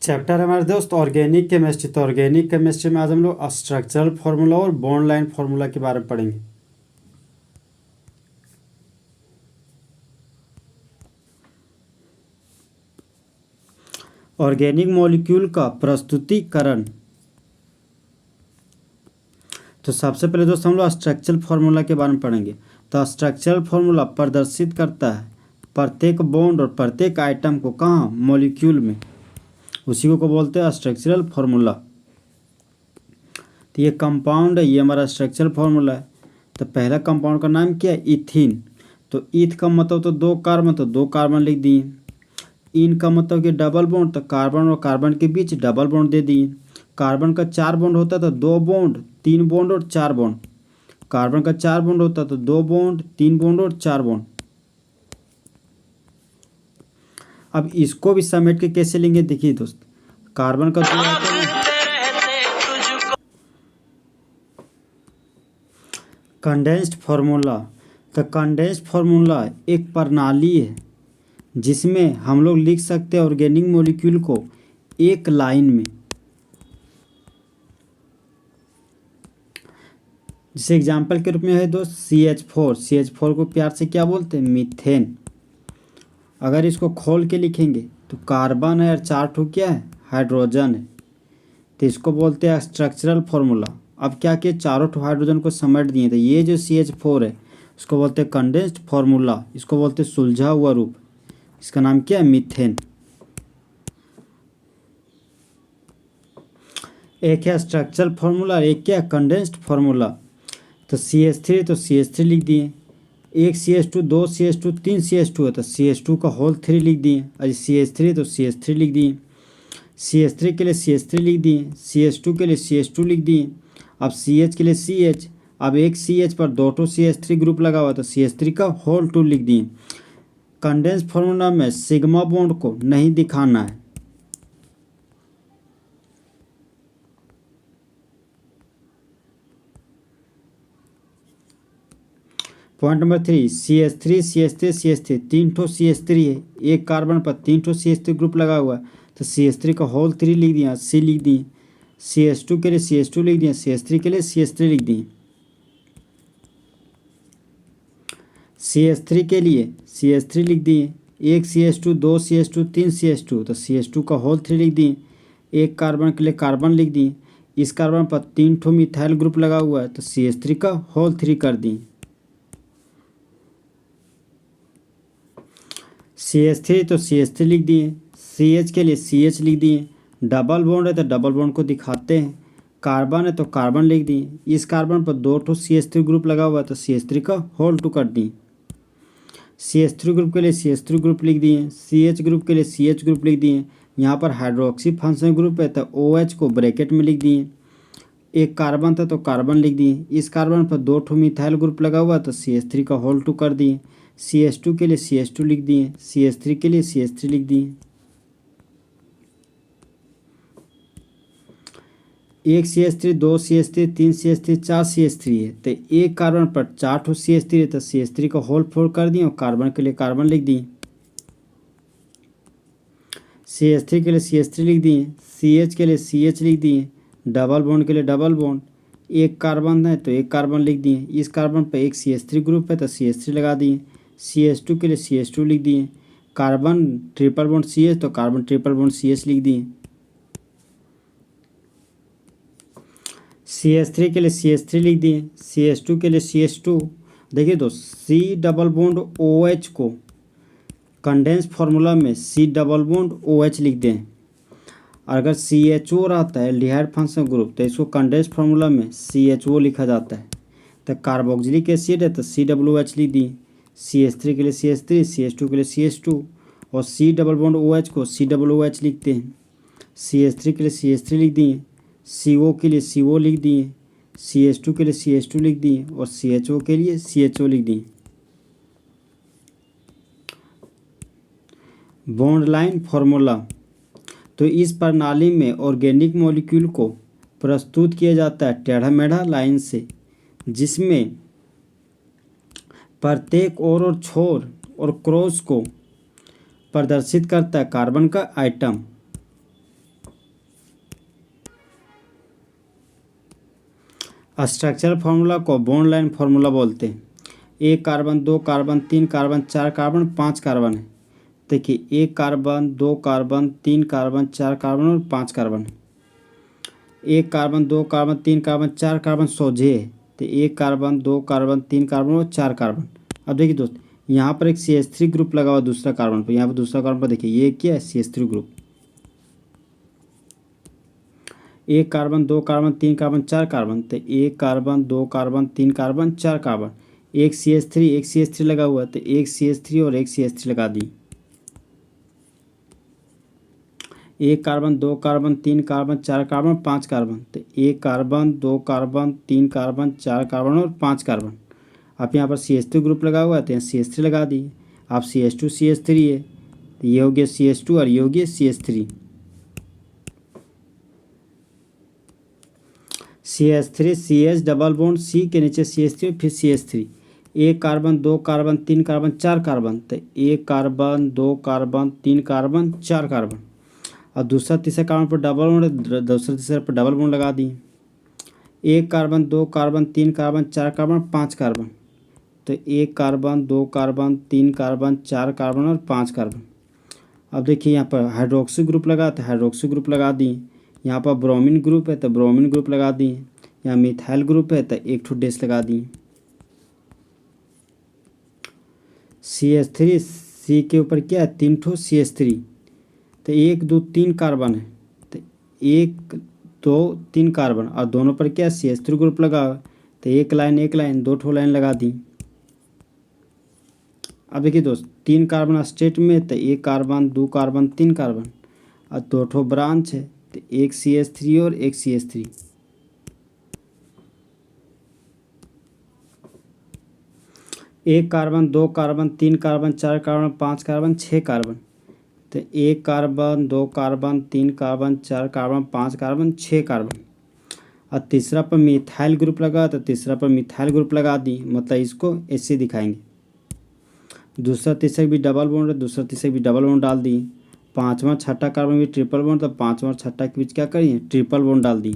Chapter हमारे दोस्त organic chemistry. तो ऑर्गेनिक केमिस्ट्री में आज हम लोग स्ट्रक्चरल फार्मूला और बॉन्ड लाइन फार्मूला के बारे में पढ़ेंगे। ऑर्गेनिक मॉलिक्यूल का प्रस्तुतिकरण। तो सबसे पहले दोस्त हम लोग स्ट्रक्चरल फार्मूला के बारे में पढ़ेंगे। तो स्ट्रक्चरल फार्मूला प्रदर्शित करता है प्रत्येक बॉन्ड और प्रत्येक आइटम को कहाँ, मॉलिक्यूल में, उसी को बोलते हैं स्ट्रक्चरल फार्मूला। तो ये कंपाउंड है, ये हमारा स्ट्रक्चरल फार्मूला है। तो पहला कंपाउंड का नाम क्या है, इथीन। तो ईथ का मतलब तो दो कार्बन, तो दो कार्बन लिख दिए। इन का मतलब कि डबल बॉन्ड, तो कार्बन और कार्बन के बीच डबल बॉन्ड दे दिए। कार्बन का चार बॉन्ड होता तो दो बॉन्ड, तीन बॉन्ड और चार बॉन्ड। कार्बन का चार बॉन्ड होता तो दो बॉन्ड, तीन बॉन्ड और चार बॉन्ड। अब इसको भी समेट के कैसे लेंगे, देखिए दोस्त। कार्बन का दो आइटम है, कंडेंस्ड फार्मूला। तो कंडेंस्ड फार्मूला एक प्रणाली है जिसमें हम लोग लिख सकते हैं ऑर्गेनिक मॉलिक्यूल को एक लाइन में। जैसे एग्जाम्पल के रूप में है दोस्त CH4। CH4 को प्यार से क्या बोलते हैं, मीथेन। अगर इसको खोल के लिखेंगे तो कार्बन है और चार ठो क्या है, हाइड्रोजन है। तो इसको बोलते हैं स्ट्रक्चरल फार्मूला। अब क्या किए, चारों ठो हाइड्रोजन को समेट दिए। तो ये जो CH4 है उसको बोलते हैं कंडेंस्ड फार्मूला, इसको बोलते हैं सुलझा हुआ रूप। इसका नाम क्या है, मीथेन। एक है स्ट्रक्चरल फार्मूला, एक क्या है, कंडेंस्ड फार्मूला। तो CH3, तो CH3 लिख दिए। एक CH2, दो CH2, तीन CH2 है तो CH2 का होल 3 लिख दिए। अरे CH3 तो CH3 लिख दिए। CH3 के लिए CH3 लिख दिए। CH2 के लिए CH2 लिख दिए। अब CH के लिए CH। अब एक CH पर दो टो CH3 ग्रुप लगा हुआ तो CH3 का होल 2 लिख दिए। कंडेंस फार्मूला में सिग्मा बॉन्ड को नहीं दिखाना है। Point number 3, CH3 CH3 CH3, तीन ठो CH3 है। एक कार्बन पर तीन ठो CH3 ग्रुप लगा हुआ है तो CH3 का होल 3 लिख दिया, C लिख दिए। CH2 के लिए CH2 लिख दिया, CH3 के लिए CH3 लिख दिए। CH3 के लिए CH3 लिख दिए। एक CH2, दो CH2, तीन CH2 तो CH2 का होल 3 लिख दिए। एक कार्बन के लिए कार्बन लिख दिए। इस कार्बन पर तीन ठो मिथाइल ग्रुप लगा हुआ है तो CH3 का होल 3 कर दिए। CH3 तो CH3 लिख दिए। CH के लिए CH लिख दिए। डबल बॉन्ड है तो डबल बॉन्ड को दिखाते हैं। कार्बन है तो कार्बन लिख दिए। इस कार्बन पर दो ठो CH3 ग्रुप लगा हुआ है तो CH3 का होल 2 कर दिए। CH3 ग्रुप के लिए CH3 ग्रुप लिख दिए। CH ग्रुप के लिए CH ग्रुप लिख दिए। यहाँ पर हाइड्रोक्सी फंक्शन ग्रुप है तो OH को ब्रैकेट में लिख दिए। एक कार्बन था तो कार्बन लिख दिए। इस कार्बन पर दो ठो मिथाइल ग्रुप लगा हुआ तो CH3 का होल 2 कर दिए। CH2 के लिए CH2 लिख दिए। CH3 के लिए CH3 लिख दिए। एक CH3, दो CH3, तीन CH3, चार CH3 है तो एक कार्बन पर चार ठो CH3 है तो CH3 का होल 4 कर दिए और कार्बन के लिए कार्बन लिख दिए। CH3 के लिए CH3 लिख दिए। CH के लिए CH लिख दिए। डबल बॉन्ड के लिए डबल बॉन्ड। एक कार्बन है तो एक कार्बन लिख दिए। इस कार्बन पर एक CH3 ग्रुप है तो CH3 लगा दिए। CH2 के लिए CH2 लिख दिए। कार्बन ट्रिपल बॉन्ड CH तो कार्बन ट्रिपल बॉन्ड CH लिख दिए। CH3 के लिए CH3 लिख दिए। CH2 के लिए CH2। देखिए दोस्त, C डबल बॉन्ड OH को कंडेंस फार्मूला में C डबल बॉन्ड OH लिख दें। अगर CHO रहता है एल्डिहाइड फंक्शन ग्रुप तो इसको कंडेंस फार्मूला में CHO लिखा जाता है। तो कार्बोक्सिलिक एसिड है तो COOH लिख दिए। CH3 के लिए CH3, CH2 के लिए CH2 और C डबल बॉन्ड OH को COOH लिखते हैं। CH3 के लिए CH3 लिख दिए। CO के लिए CO लिख दिए। CH2 के लिए CH2 लिख दिए और CHO के लिए CHO लिख दिए। Bond line formula. तो इस प्रणाली में ऑर्गेनिक मॉलिक्यूल को प्रस्तुत किया जाता है टेढ़ा मेढ़ा लाइन से, जिसमें प्रत्येक और छोर और क्रॉस को प्रदर्शित करता है कार्बन का आइटम। स्ट्रक्चरल फार्मूला को बॉन्ड लाइन फार्मूला बोलते हैं। 1 carbon 2 carbon 3 carbon 4 carbon 5 carbon है। देखिए 1 कार्बन 2 कार्बन 3 कार्बन 4 कार्बन और 5 carbon. 1 carbon 2 carbon 3 carbon 4 carbon सोझे है, तो 1 कार्बन 2 कार्बन 3 कार्बन और 4 कार्बन। अब देखिए दोस्त, यहाँ पर एक CH3 ग्रुप लगा हुआ दूसरा कार्बन पर। यहाँ पर दूसरा कार्बन पर देखिए ये क्या है, CH3 group. 1 carbon 2 carbon 3 carbon 4 carbon, तो 1 कार्बन 2 कार्बन 3 कार्बन 4 कार्बन। एक CH3 लगा हुआ है, तो एक CH3 और एक CH3 लगा दी। 1 carbon 2 carbon 3 carbon 4 carbon 5 carbon, तो 1 कार्बन 2 कार्बन 3 कार्बन 4 कार्बन और 5 कार्बन। आप यहाँ पर CH2 ग्रुप लगा हुआ है, तो यहाँ CH3 लगा दिए। आप CH2 CH3 है, तो ये हो गया CH2 और ये हो गया CH3। CH3 CH double bond C के नीचे CH3 फिर CH3। 1 carbon 2 carbon 3 carbon 4 carbon, तो 1 कार्बन 2 कार्बन 3 कार्बन 4 कार्बन। और दूसरा तीसरा कार्बन पर डबल बॉन्ड, दूसरा तीसरा पर डबल बॉन्ड लगा दिए। 1 carbon 2 carbon 3 carbon 4 carbon 5 carbon, तो 1 कार्बन 2 कार्बन 3 कार्बन 4 कार्बन और 5 कार्बन। अब देखिए यहाँ पर हाइड्रोक्सी ग्रुप लगा, तो हाइड्रोक्सी ग्रुप लगा दिए। यहाँ पर ब्रोमीन ग्रुप है, तो ब्रोमीन ग्रुप लगा दिए। यहाँ मिथाइल ग्रुप है, तो एक ठो डैश लगा दिए। CH3 C के ऊपर क्या है, 3 ठो CH3, तो 1 2 3 कार्बन है, तो 1 2 3 कार्बन और दोनों पर क्या CH3 ग्रुप लगा हुआ है, तो एक लाइन 2 ठो लाइन लगा दी। अब देखिए दोस्त, 3 कार्बन स्टेट में, तो 1 कार्बन 2 कार्बन 3 कार्बन और 2 ठो ब्रांच है, तो एक CH3 और एक CH3। एक carbon 2 carbon 3 carbon 4 carbon 5 carbon 6 carbon, तो 1 carbon 2 carbon 3 carbon 4 carbon 5 carbon 6 carbon. और तीसरा पर मिथाइल ग्रुप लगा, तो तीसरा पर मिथाइल ग्रुप लगा दी, मतलब इसको ऐसे दिखाएंगे। दूसरा तीसरा भी डबल बॉन्ड है, दूसरा तीसरा भी डबल बॉन्ड डाल दी। पाँचवा छठा कार्बन भी ट्रिपल बॉन्ड, तो पाँचवा और छठा के बीच क्या करिए, ट्रिपल बॉन्ड डाल दी।